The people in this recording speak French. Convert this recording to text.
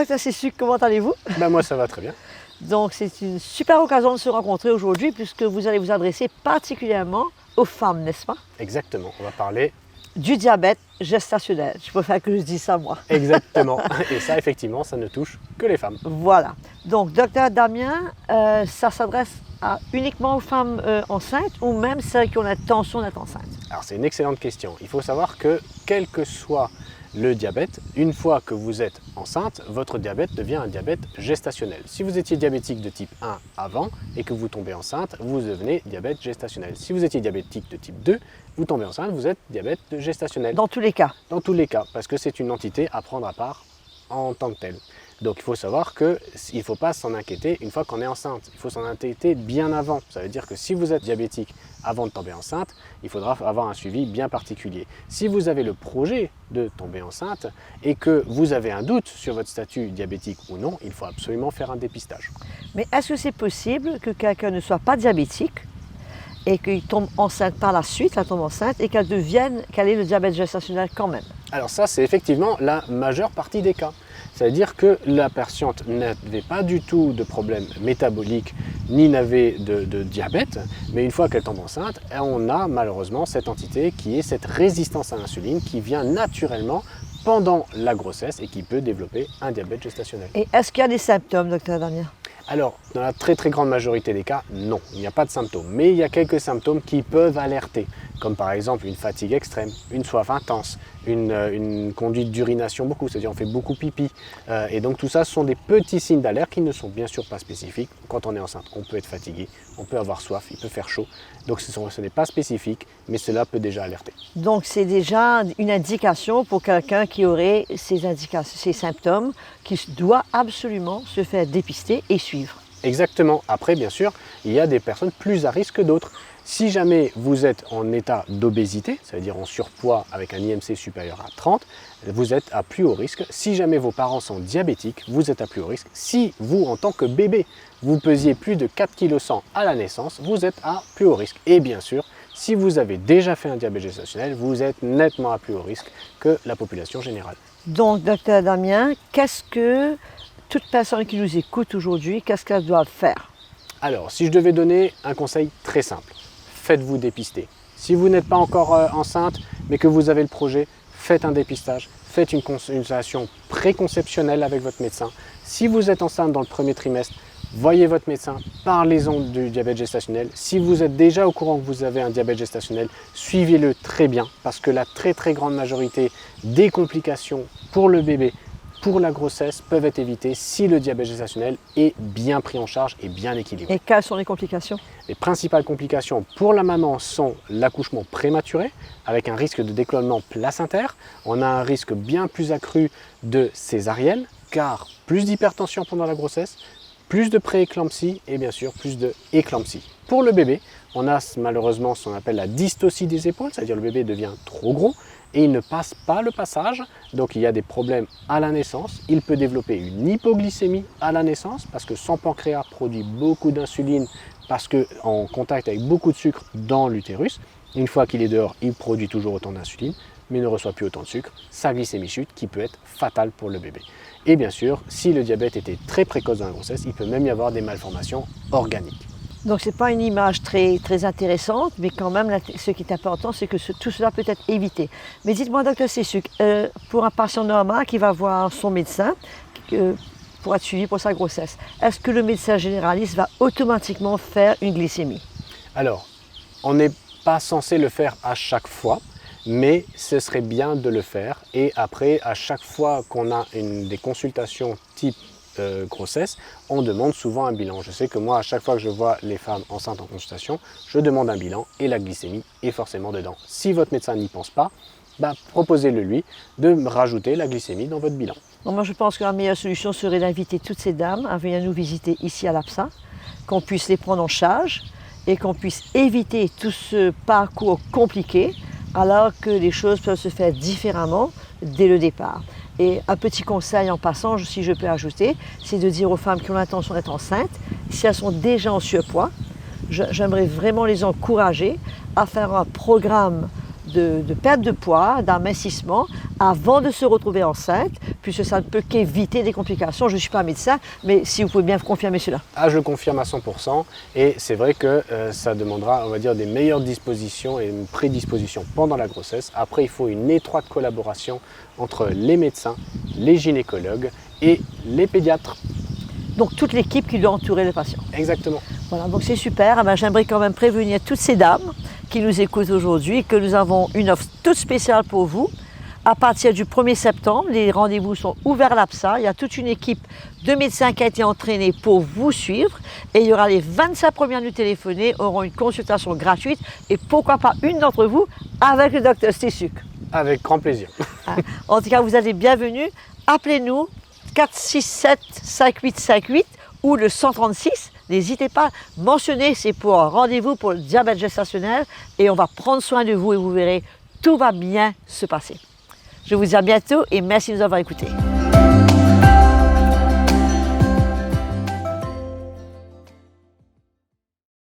Docteur Cessuc, comment allez-vous? Ben moi ça va très bien. Donc c'est une super occasion de se rencontrer aujourd'hui puisque vous allez vous adresser particulièrement aux femmes, n'est-ce pas? Exactement, on va parler du diabète gestationnel. Je préfère que je dise ça moi. exactement. Et ça effectivement, ça ne touche que les femmes. Voilà. Donc docteur Damien, ça s'adresse uniquement aux femmes enceintes ou même celles qui ont l'intention d'être enceintes? Alors c'est une excellente question. Il faut savoir que quel que soit le diabète, une fois que vous êtes enceinte, votre diabète devient un diabète gestationnel. Si vous étiez diabétique de type 1 avant et que vous tombez enceinte, vous devenez diabète gestationnel. Si vous étiez diabétique de type 2, vous tombez enceinte, vous êtes diabète gestationnel. Dans tous les cas? Dans tous les cas, parce que c'est une entité à prendre à part en tant que telle. Donc il faut savoir qu'il ne faut pas s'en inquiéter une fois qu'on est enceinte. Il faut s'en inquiéter bien avant. Ça veut dire que si vous êtes diabétique avant de tomber enceinte, il faudra avoir un suivi bien particulier. Si vous avez le projet de tomber enceinte et que vous avez un doute sur votre statut diabétique ou non, il faut absolument faire un dépistage. Mais est-ce que c'est possible que quelqu'un ne soit pas diabétique et qu'il tombe enceinte par la suite, elle tombe enceinte, et qu'elle ait le diabète gestationnel quand même? Alors ça, c'est effectivement la majeure partie des cas. Ça veut dire que la patiente n'avait pas du tout de problème métabolique, ni n'avait de diabète, mais une fois qu'elle tombe enceinte, on a malheureusement cette entité qui est cette résistance à l'insuline qui vient naturellement pendant la grossesse et qui peut développer un diabète gestationnel. Et est-ce qu'il y a des symptômes, docteur Damien? Alors, dans la très grande majorité des cas, non, il n'y a pas de symptômes. Mais il y a quelques symptômes qui peuvent alerter, comme par exemple une fatigue extrême, une soif intense, une conduite d'urination beaucoup, c'est-à-dire on fait beaucoup pipi. Et donc tout ça, ce sont des petits signes d'alerte qui ne sont bien sûr pas spécifiques. Quand on est enceinte, on peut être fatigué, on peut avoir soif, il peut faire chaud. Donc ce n'est pas spécifique, mais cela peut déjà alerter. Donc c'est déjà une indication pour quelqu'un qui aurait ces symptômes, qui doit absolument se faire dépister et suivre. Exactement. Après, bien sûr, il y a des personnes plus à risque que d'autres. Si jamais vous êtes en état d'obésité, c'est-à-dire en surpoids avec un IMC supérieur à 30, vous êtes à plus haut risque. Si jamais vos parents sont diabétiques, vous êtes à plus haut risque. Si vous, en tant que bébé, vous pesiez plus de 4,1 kg à la naissance, vous êtes à plus haut risque. Et bien sûr, si vous avez déjà fait un diabète gestationnel, vous êtes nettement à plus haut risque que la population générale. Donc, docteur Damien, qu'est-ce que toute personne qui nous écoute aujourd'hui, qu'est-ce qu'elle doit faire? Alors, si je devais donner un conseil très simple, faites-vous dépister. Si vous n'êtes pas encore enceinte, mais que vous avez le projet, faites un dépistage, faites une consultation préconceptionnelle avec votre médecin. Si vous êtes enceinte dans le premier trimestre, voyez votre médecin, parlez-en du diabète gestationnel. Si vous êtes déjà au courant que vous avez un diabète gestationnel, suivez-le très bien parce que la très grande majorité des complications pour le bébé, pour la grossesse, peuvent être évitées si le diabète gestationnel est bien pris en charge et bien équilibré. Et quelles sont les complications? Les principales complications pour la maman sont l'accouchement prématuré avec un risque de décollement placentaire. On a un risque bien plus accru de césarienne car plus d'hypertension pendant la grossesse, plus de prééclampsie et bien sûr plus de éclampsie. Pour le bébé, on a malheureusement ce qu'on appelle la dystocie des épaules, c'est-à-dire le bébé devient trop gros et il ne passe pas le passage, donc il y a des problèmes à la naissance. Il peut développer une hypoglycémie à la naissance parce que son pancréas produit beaucoup d'insuline parce qu'en contact avec beaucoup de sucre dans l'utérus. Une fois qu'il est dehors, il produit toujours autant d'insuline, mais ne reçoit plus autant de sucre. Sa glycémie chute qui peut être fatale pour le bébé. Et bien sûr, si le diabète était très précoce dans la grossesse, il peut même y avoir des malformations organiques. Donc ce n'est pas une image très intéressante, mais quand même ce qui est important, c'est que tout cela peut être évité. Mais dites-moi, docteur Cessuc, pour un patient normal qui va voir son médecin pour être suivi pour sa grossesse, est-ce que le médecin généraliste va automatiquement faire une glycémie? Alors, on n'est pas censé le faire à chaque fois, mais ce serait bien de le faire. Et après, à chaque fois qu'on a des consultations type grossesse, on demande souvent un bilan. Je sais que moi, à chaque fois que je vois les femmes enceintes en consultation, je demande un bilan et la glycémie est forcément dedans. Si votre médecin n'y pense pas, proposez-le lui de rajouter la glycémie dans votre bilan. Moi, je pense que la meilleure solution serait d'inviter toutes ces dames à venir nous visiter ici à l'APSA, qu'on puisse les prendre en charge et qu'on puisse éviter tout ce parcours compliqué alors que les choses peuvent se faire différemment dès le départ. Et un petit conseil en passant, si je peux ajouter, c'est de dire aux femmes qui ont l'intention d'être enceintes, si elles sont déjà en surpoids, j'aimerais vraiment les encourager à faire un programme de perte de poids, d'amincissement, avant de se retrouver enceinte, puisque ça ne peut qu'éviter des complications. Je ne suis pas médecin, mais si vous pouvez bien confirmer cela. Ah, je le confirme à 100%, et c'est vrai que ça demandera, on va dire, des meilleures dispositions et une prédisposition pendant la grossesse. Après, il faut une étroite collaboration entre les médecins, les gynécologues et les pédiatres. Donc toute l'équipe qui doit entourer le patient. Exactement. Voilà, donc c'est super. Ah ben, j'aimerais quand même prévenir toutes ces dames qui nous écoutent aujourd'hui que nous avons une offre toute spéciale pour vous. À partir du 1er septembre, les rendez-vous sont ouverts à l'APSA. Il y a toute une équipe de médecins qui a été entraînée pour vous suivre. Et il y aura les 25 premières nous téléphoner, auront une consultation gratuite. Et pourquoi pas une d'entre vous avec le docteur Stésuk. Avec grand plaisir. En tout cas, vous êtes les bienvenus. Appelez-nous 467 5858 ou le 136. N'hésitez pas, mentionnez, c'est pour un rendez-vous pour le diabète gestationnel et on va prendre soin de vous et vous verrez, tout va bien se passer. Je vous dis à bientôt et merci de nous avoir écoutés.